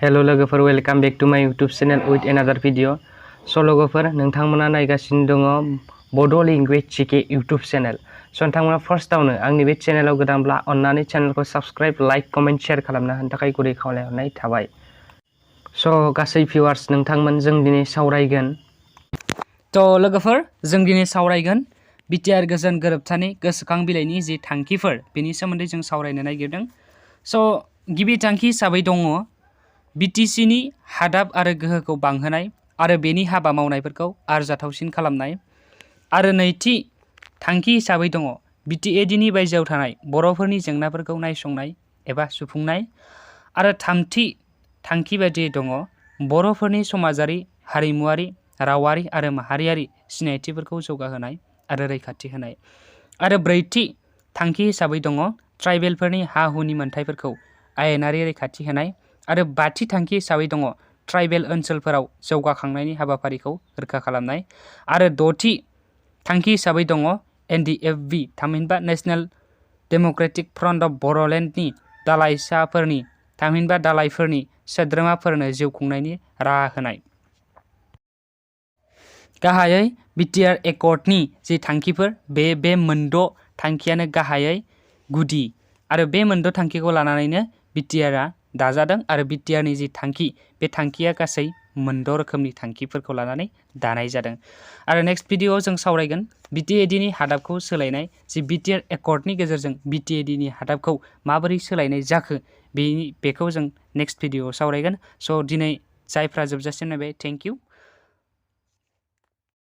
Hello लोगोफोर, welcome back to माय YouTube channel with एनादार video. स' लोगोफोर, नोंथांमोना नायगासिनो दङ बड' लेंगुवेज जिके यूट्यूब चैनल। स' नोंथांमोना फार्स्टआवनो आंनि बे चैनेलाव गोदानब्ला अन्नानै चैनेलखौ साबस्क्राइब, लाइक, कमेन्ट, शेयार खालामना होनो थाखाय गुरै खावलायहरनाय थाबाय। स' गासै भिउवार्स, नोंथांमोन जों दिनै सावरायगोन। लोगोफोर, जों दिनै सावरायगोन B.T.R गोजोन गोरोबथानि गोसोखां बिलाइनि जि थांखिफोर बेनि सोमोन्दै जों सावरायनो नागिरदों। स' गिबि थांखि हिसाबै दङ BTCनि हादाब आरो गोहोखौ बांहोनाय आरो बेनि हाबा मावनायफोरखौ आरजाथावसिन खालामनाय। आरो नैथि थांखि हिसाबै दङ BTADनि बायजोआव थानाय बर'फोरनि जेंनाफोरखौ नायसंनाय एबा सुफुंनाय। आरो थामथि थांखि बायदियै दङ बर'फोरनि समाजारि, हारिमुआरि, रावारि आरो माहारियारि सिनायथिफोरखौ जौगाहोनाय आरो रैखाथि होनाय। आरो ब्रैथि थांखि हिसाबै दङ ट्राइबेलफोरनि हा-हुनि मोनथायफोरखौ आयेनारि रैखाथि होनाय। आरो बाथि थांखि हिसाबै दङ ट्राइबेल ओनसोलफोराव जौगाखांनायनि हाबाफारिखौ रोखा खालामनाय। आरो द'थि थांखि हिसाबै दङ NDFB थामहिनबा नेशनेल डेम'क्रेटिक फ्रन्ट अफ बर'लेण्डनि दालाइसाफोरनि थामहिनबा दालाइफोरनि सोद्रोमाफोरनो जिउ खुंनायनि राहा होनाय। गाहायै B.T.R एकर्डनि जि थांखिफोर बे मोनद' थांखियानो गाहायै गुदि आरो बे मोनद' थांखिखौ लानानैनो B.T.R दाजादों। आरो B.T.R जि थांखि बे थांखिया गासै मोनद' रोखोमनि थांखिफोरखौ लानानै दानाय जादों। आरो नेक्स्ट भिडिअआव जों सावरायगोन BTADनि हादाबखौ सोलायनाय, जि B.T.R एकर्डनि गेजेरजों BTADनि हादाबखौ माबोरै सोलायनाय जाखो बेखौ जों नेक्स्ट भिडिअआव सावरायगोन। स' दिनै जायफ्रा जोबजासिम नायबाय, थेंक इउ।